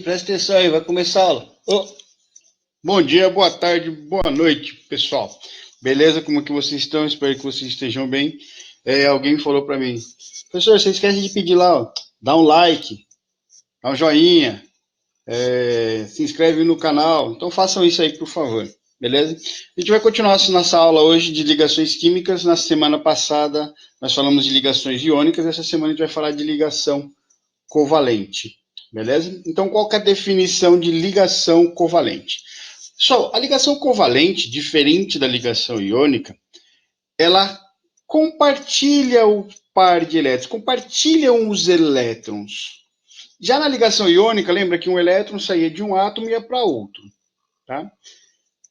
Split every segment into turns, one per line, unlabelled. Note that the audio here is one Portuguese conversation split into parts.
presta atenção aí, vai começar a aula. Bom dia, boa tarde, boa noite, pessoal. Beleza? Como que vocês estão? Espero que vocês estejam bem. Alguém falou para mim, professor, você esquece de pedir lá, ó, dá um like, dá um joinha, se inscreve no canal. Então façam isso aí, por favor. Beleza? A gente vai continuar nossa aula hoje de ligações químicas. Na semana passada nós falamos de ligações iônicas. Essa semana a gente vai falar de ligação covalente. Beleza? Então, qual que é a definição de ligação covalente? Pessoal, a ligação covalente, diferente da ligação iônica, ela compartilha o par de elétrons, compartilham os elétrons. Já na ligação iônica, lembra que um elétron saía de um átomo e ia para outro, tá?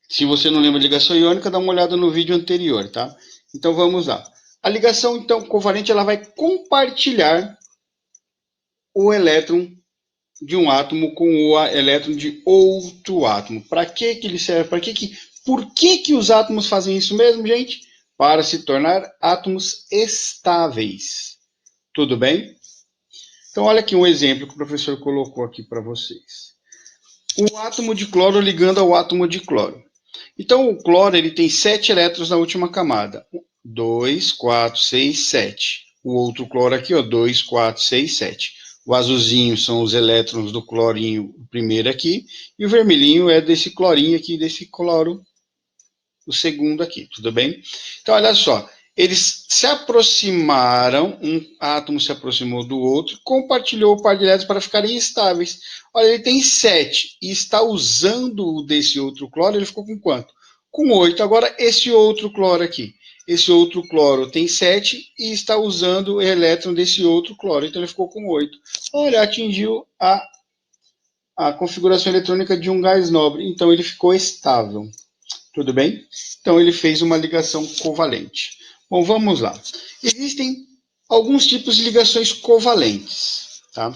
Se você não lembra de ligação iônica, dá uma olhada no vídeo anterior, tá? Então, vamos lá. A ligação, então, covalente, ela vai compartilhar o elétron de um átomo com o elétron de outro átomo. Para que ele serve? Por que os átomos fazem isso mesmo, gente? Para se tornar átomos estáveis. Tudo bem? Então, olha aqui um exemplo que o professor colocou aqui para vocês. Um átomo de cloro ligando ao átomo de cloro. Então, o cloro ele tem 7 elétrons na última camada. 2, 4, 6, 7. O outro cloro aqui, ó, 2, 4, 6, 7. O azulzinho são os elétrons do clorinho, o primeiro aqui, e o vermelhinho é desse clorinho aqui, desse cloro, o segundo aqui, tudo bem? Então, olha só, eles se aproximaram, um átomo se aproximou do outro, compartilhou o par de elétrons para ficarem estáveis. Olha, ele tem 7 e está usando o desse outro cloro, ele ficou com quanto? Com 8. Agora, esse outro cloro aqui. Esse outro cloro tem 7 e está usando o elétron desse outro cloro. Então, ele ficou com 8. Olha, atingiu a configuração eletrônica de um gás nobre. Então, ele ficou estável. Tudo bem? Então, ele fez uma ligação covalente. Bom, vamos lá. Existem alguns tipos de ligações covalentes, tá?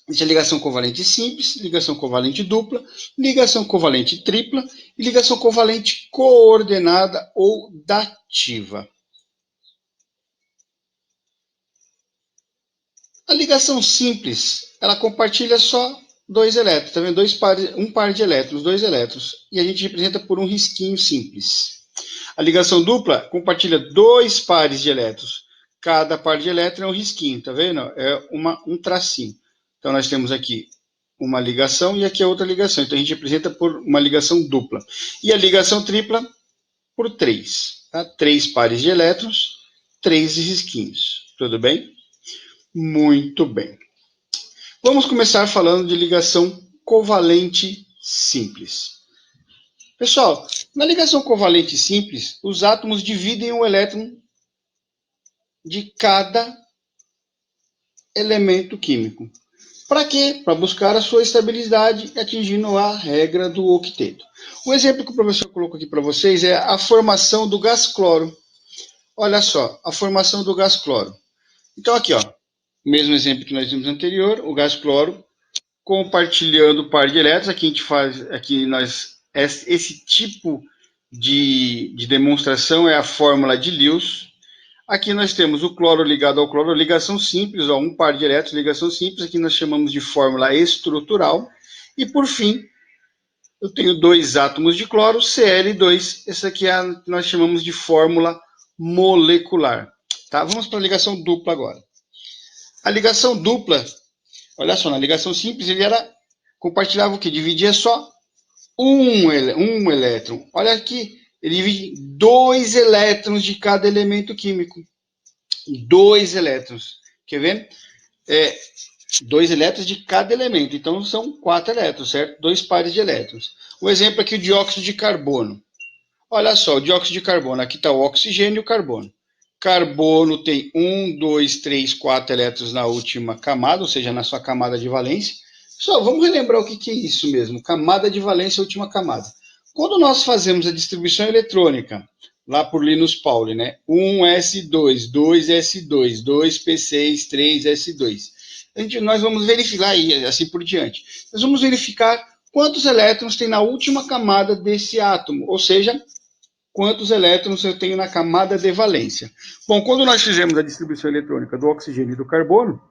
Existe a ligação covalente simples, ligação covalente dupla, ligação covalente tripla e ligação covalente coordenada ou dativa. A ligação simples, ela compartilha só 2 elétrons, tá vendo? Um par de elétrons, 2 elétrons, e a gente representa por um risquinho simples. A ligação dupla compartilha 2 pares de elétrons. Cada par de elétrons é um risquinho, tá vendo? É um tracinho. Então, nós temos aqui uma ligação e aqui é outra ligação. Então, a gente representa por uma ligação dupla. E a ligação tripla por 3. Tá? 3 pares de elétrons, 3 risquinhos. Tudo bem? Muito bem. Vamos começar falando de ligação covalente simples. Pessoal, na ligação covalente simples, os átomos dividem o elétron de cada elemento químico. Para quê? Para buscar a sua estabilidade atingindo a regra do octeto. O exemplo que o professor colocou aqui para vocês é a formação do gás cloro. Olha só, a formação do gás cloro. Então aqui, ó, o mesmo exemplo que nós vimos anterior, o gás cloro compartilhando o par de elétrons. Aqui a gente faz, esse tipo de demonstração é a fórmula de Lewis. Aqui nós temos o cloro ligado ao cloro, ligação simples, ó, um par de elétrons, ligação simples, aqui nós chamamos de fórmula estrutural. E por fim, eu tenho 2 átomos de cloro, Cl2, essa aqui é a que nós chamamos de fórmula molecular. Tá? Vamos para a ligação dupla agora. A ligação dupla, olha só, na ligação simples ele compartilhava o que? Dividia só um elétron. Olha aqui, ele divide 2 elétrons de cada elemento químico. 2 elétrons. Quer ver? 2 elétrons de cada elemento. Então, são 4 elétrons, certo? 2 pares de elétrons. Um exemplo aqui, o dióxido de carbono. Olha só, o dióxido de carbono. Aqui está o oxigênio e o carbono. Carbono tem 1, 2, 3, 4 elétrons na última camada, ou seja, na sua camada de valência. Pessoal, vamos relembrar o que é isso mesmo. Camada de valência, última camada. Quando nós fazemos a distribuição eletrônica, lá por Linus Pauling, né? 1s2, 2s2, 2p6, 3s2. Nós vamos verificar aí, assim por diante. Nós vamos verificar quantos elétrons tem na última camada desse átomo, ou seja, quantos elétrons eu tenho na camada de valência. Bom, quando nós fizemos a distribuição eletrônica do oxigênio e do carbono,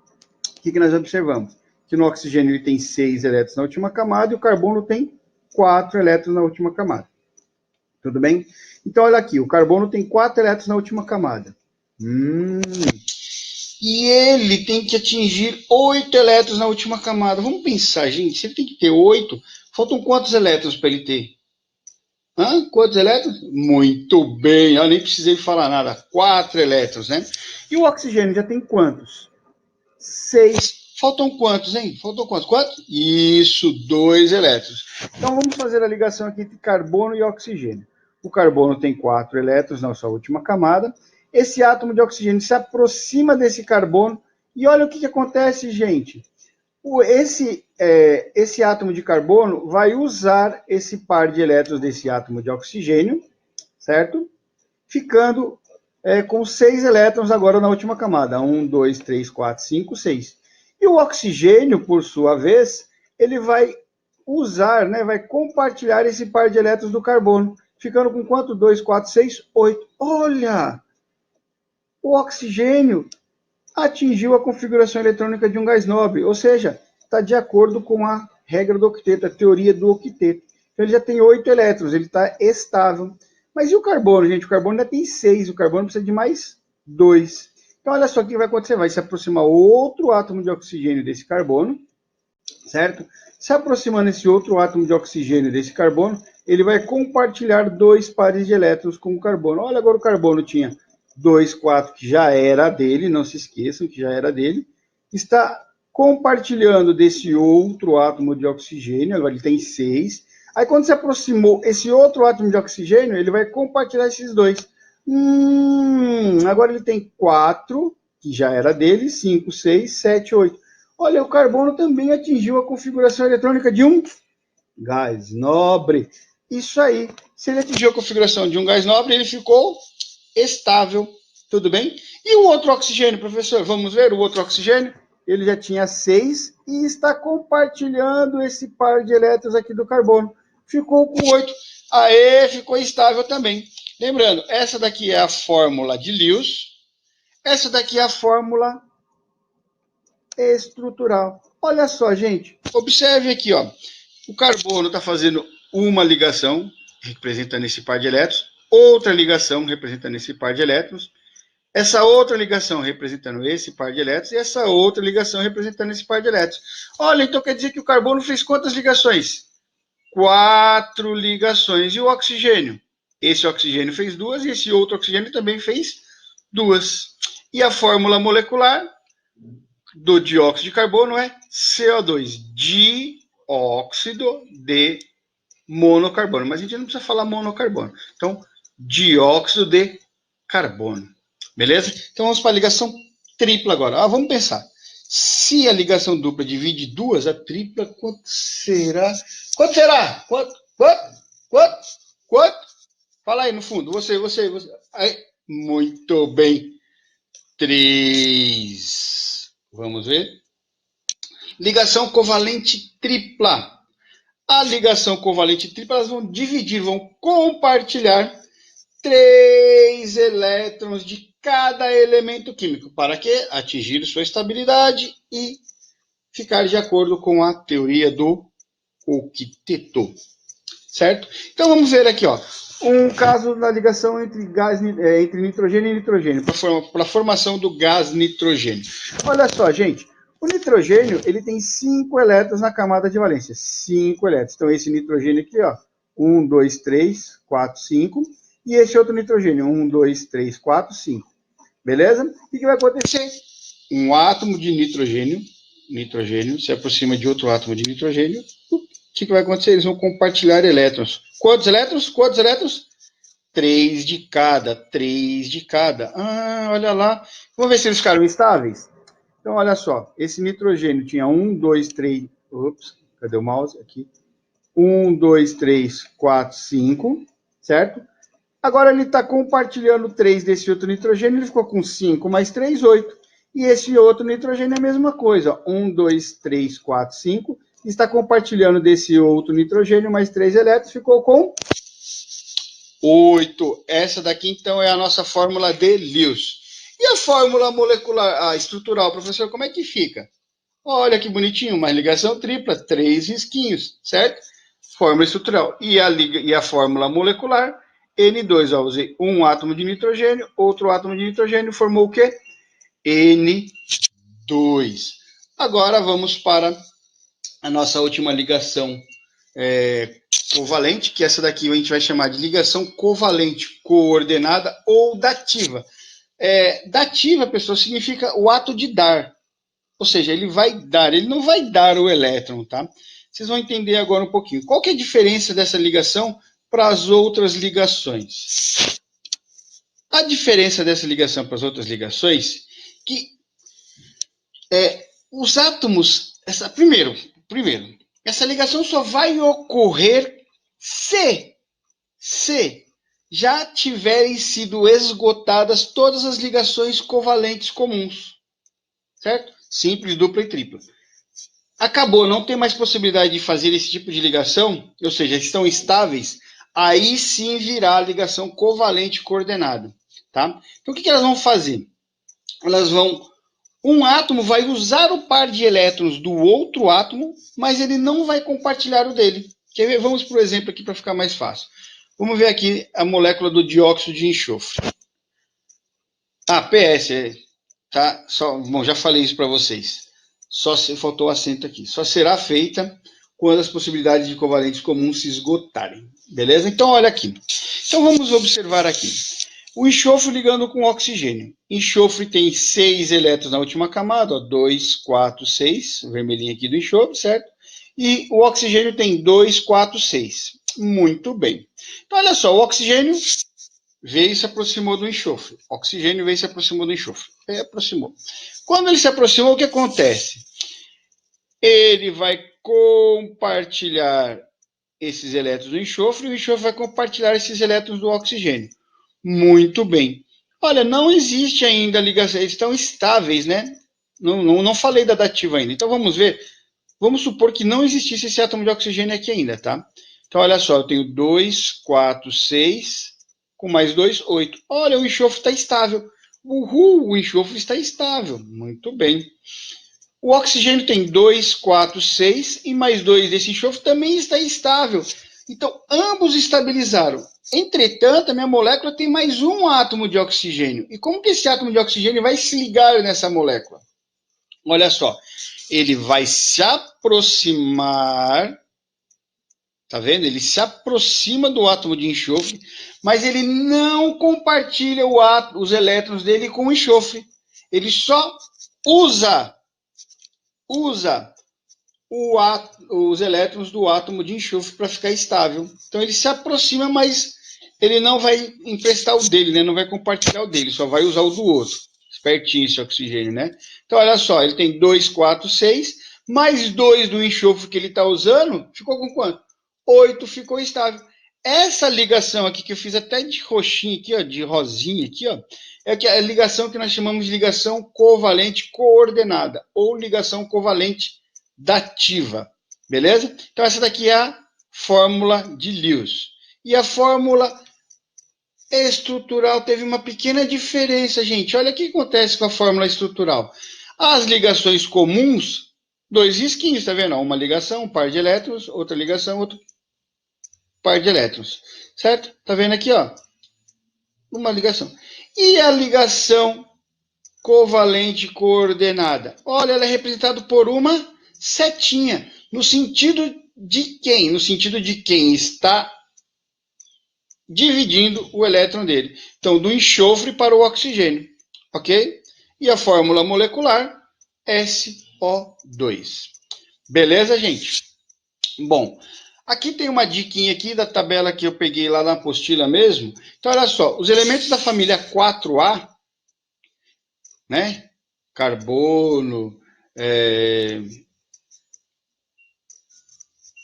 o que nós observamos? que no oxigênio ele tem 6 elétrons na última camada e o carbono tem 4 elétrons na última camada. Tudo bem? Então, olha aqui, o carbono tem 4 elétrons na última camada. E ele tem que atingir 8 elétrons na última camada. Vamos pensar, gente, se ele tem que ter 8, faltam quantos elétrons para ele ter? Quantos elétrons? Muito bem, eu nem precisei falar nada. 4 elétrons, né? E o oxigênio já tem quantos? 6. Faltam quantos, hein? Faltam quantos? Quantos? Isso, 2 elétrons. Então, vamos fazer a ligação aqui entre carbono e oxigênio. O carbono tem 4 elétrons na sua última camada. Esse átomo de oxigênio se aproxima desse carbono. E olha o que acontece, gente. Esse átomo de carbono vai usar esse par de elétrons desse átomo de oxigênio, certo? Ficando com 6 elétrons agora na última camada. 1, 2, 3, 4, 5, 6. E o oxigênio, por sua vez, ele vai usar, né, vai compartilhar esse par de elétrons do carbono. Ficando com quanto? 2, 4, 6, 8. Olha! O oxigênio atingiu a configuração eletrônica de um gás nobre, ou seja, está de acordo com a regra do octeto, a teoria do octeto. Então, ele já tem 8 elétrons, ele está estável. Mas e o carbono, gente? O carbono ainda tem 6, o carbono precisa de mais 2. Então, olha só o que vai acontecer. Vai se aproximar outro átomo de oxigênio desse carbono, certo? Se aproximando esse outro átomo de oxigênio desse carbono, ele vai compartilhar 2 pares de elétrons com o carbono. Olha, agora o carbono tinha 2, 4, que já era dele, não se esqueçam que já era dele. Está compartilhando desse outro átomo de oxigênio, agora ele tem 6. Aí, quando se aproximou esse outro átomo de oxigênio, ele vai compartilhar esses 2. Agora ele tem 4, que já era dele, 5, 6, 7, 8. Olha, o carbono também atingiu a configuração eletrônica de um gás nobre. Isso aí. Se ele atingiu a configuração de um gás nobre, ele ficou estável. Tudo bem? E o outro oxigênio, professor? Vamos ver o outro oxigênio? Ele já tinha 6 e está compartilhando esse par de elétrons aqui do carbono. Ficou com 8. Aê, ficou estável também. Lembrando, essa daqui é a fórmula de Lewis. Essa daqui é a fórmula estrutural. Olha só, gente. Observe aqui, ó. O carbono está fazendo uma ligação, representando esse par de elétrons. Outra ligação, representando esse par de elétrons. Essa outra ligação representando esse par de elétrons. E essa outra ligação representando esse par de elétrons. Olha, então quer dizer que o carbono fez quantas ligações? 4 ligações. E o oxigênio? Esse oxigênio fez 2 e esse outro oxigênio também fez 2. E a fórmula molecular do dióxido de carbono é CO2, dióxido de monocarbono. Mas a gente não precisa falar monocarbono. Então, dióxido de carbono. Beleza? Então, vamos para a ligação tripla agora. Vamos pensar. Se a ligação dupla divide 2, a tripla, quanto será? Quanto será? Quanto? Fala aí no fundo. Você. Aí. Muito bem. 3. Vamos ver. Ligação covalente tripla. A ligação covalente tripla, elas vão dividir, vão compartilhar 3 elétrons de cada elemento químico. Para quê? Atingir sua estabilidade e ficar de acordo com a teoria do octeto. Certo? Então vamos ver aqui, ó. Um caso na ligação entre nitrogênio e nitrogênio, para a formação do gás nitrogênio. Olha só, gente. O nitrogênio, ele tem 5 elétrons na camada de valência. 5 elétrons. Então, esse nitrogênio aqui, ó. 1, 2, 3, 4, 5. E esse outro nitrogênio. 1, 2, 3, 4, 5. Beleza? O que vai acontecer? Um átomo de nitrogênio, se aproxima de outro átomo de nitrogênio. O que vai acontecer? Eles vão compartilhar elétrons. Quantos elétrons? 3 de cada. Olha lá. Vamos ver se eles ficaram estáveis? Então, olha só. Esse nitrogênio tinha 1, 2, 3... Ops, cadê o mouse? Aqui. 1, 2, 3, 4, 5. Certo? Agora ele está compartilhando 3 desse outro nitrogênio. Ele ficou com 5 mais 3, 8. E esse outro nitrogênio é a mesma coisa. 1, 2, 3, 4, 5. Está compartilhando desse outro nitrogênio mais 3 elétrons. Ficou com 8. Essa daqui, então, é a nossa fórmula de Lewis. E a fórmula molecular, estrutural, professor, como é que fica? Olha que bonitinho, uma ligação tripla, 3 risquinhos, certo? Fórmula estrutural. E a fórmula molecular, N2, ó, usei um átomo de nitrogênio, outro átomo de nitrogênio, formou o quê? N2. Agora vamos para a nossa última ligação covalente, que essa daqui a gente vai chamar de ligação covalente coordenada ou dativa. Dativa, pessoal, significa o ato de dar. Ou seja, ele vai dar, ele não vai dar o elétron, tá? Vocês vão entender agora um pouquinho. Qual que é a diferença dessa ligação para as outras ligações? A diferença dessa ligação para as outras ligações que os átomos, primeiro, essa ligação só vai ocorrer se já tiverem sido esgotadas todas as ligações covalentes comuns, certo? Simples, dupla e tripla. Acabou, não tem mais possibilidade de fazer esse tipo de ligação, ou seja, estão estáveis, aí sim virá a ligação covalente coordenada, tá? Então, o que elas vão fazer? Um átomo vai usar o par de elétrons do outro átomo, mas ele não vai compartilhar o dele. Quer ver? Vamos para o exemplo aqui para ficar mais fácil. Vamos ver aqui a molécula do dióxido de enxofre. PS, tá? Bom, já falei isso para vocês. Só faltou o acento aqui. Só será feita quando as possibilidades de covalentes comuns se esgotarem. Beleza? Então, olha aqui. Então, vamos observar aqui. O enxofre ligando com o oxigênio. Enxofre tem 6 elétrons na última camada, 2, 4, 6, o vermelhinho aqui do enxofre, certo? E o oxigênio tem 2, 4, 6. Muito bem. Então, olha só, o oxigênio veio e se aproximou do enxofre. O oxigênio veio e se aproximou do enxofre. Ele aproximou. Quando ele se aproximou, o que acontece? Ele vai compartilhar esses elétrons do enxofre e o enxofre vai compartilhar esses elétrons do oxigênio. Muito bem. Olha, não existe ainda ligação, eles estão estáveis, né? Não falei da dativa ainda. Então vamos ver. Vamos supor que não existisse esse átomo de oxigênio aqui ainda, tá? Então olha só, eu tenho 2, 4, 6, com mais 2, 8. Olha, o enxofre está estável. Uhul, o enxofre está estável. Muito bem. O oxigênio tem 2, 4, 6 e mais 2 desse enxofre também está estável. Então, ambos estabilizaram. Entretanto, a minha molécula tem mais um átomo de oxigênio. E como que esse átomo de oxigênio vai se ligar nessa molécula? Olha só, ele vai se aproximar, tá vendo? Ele se aproxima do átomo de enxofre, mas ele não compartilha os elétrons dele com o enxofre. Ele só usa os elétrons do átomo de enxofre para ficar estável. Então ele se aproxima, mas ele não vai emprestar o dele, né? Não vai compartilhar o dele, só vai usar o do outro. Espertinho esse oxigênio, né? Então olha só, ele tem 2, 4, 6, mais 2 do enxofre que ele está usando, ficou com quanto? 8 ficou estável. Essa ligação aqui, que eu fiz até de roxinho aqui, ó, de rosinha aqui, ó, é a ligação que nós chamamos de ligação covalente coordenada, ou ligação covalente dativa, beleza? Então essa daqui é a fórmula de Lewis. E a fórmula estrutural teve uma pequena diferença, gente. Olha o que acontece com a fórmula estrutural. As ligações comuns, 2 risquinhos, tá vendo? Uma ligação, um par de elétrons, outra ligação, outro par de elétrons, certo? Tá vendo aqui, ó? Uma ligação. E a ligação covalente coordenada? Olha, ela é representada por uma setinha. No sentido de quem? No sentido de quem está dividindo o elétron dele. Então, do enxofre para o oxigênio. Ok? E a fórmula molecular, SO2. Beleza, gente? Bom, aqui tem uma diquinha aqui da tabela que eu peguei lá na apostila mesmo. Então, olha só, os elementos da família 4A, né? Carbono,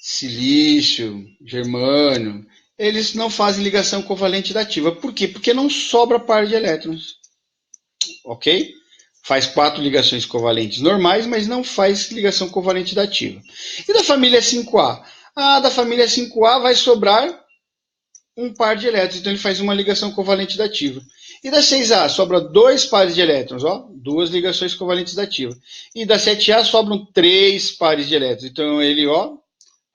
silício, germânio, eles não fazem ligação covalente dativa. Por quê? Porque não sobra par de elétrons. Ok? Faz 4 ligações covalentes normais, mas não faz ligação covalente dativa. E da família 5A? Da família 5A vai sobrar um par de elétrons, então ele faz uma ligação covalente dativa. E da 6A sobra 2 pares de elétrons, ó, 2 ligações covalentes dativas. E da 7A sobram 3 pares de elétrons, então ele, ó,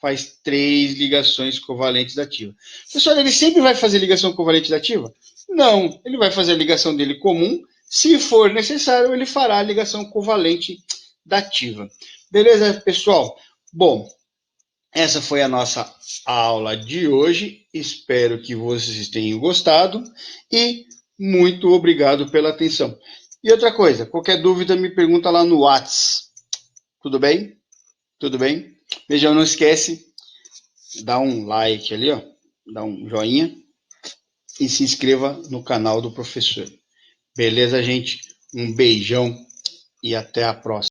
faz 3 ligações covalentes dativas. Pessoal, ele sempre vai fazer ligação covalente dativa? Não, ele vai fazer a ligação dele comum. Se for necessário, ele fará a ligação covalente dativa. Beleza, pessoal? Bom, essa foi a nossa aula de hoje. Espero que vocês tenham gostado e muito obrigado pela atenção. E outra coisa, qualquer dúvida me pergunta lá no WhatsApp. Tudo bem? Tudo bem? Beijão, não esquece, dá um like ali, ó, dá um joinha e se inscreva no canal do professor. Beleza, gente? Um beijão e até a próxima.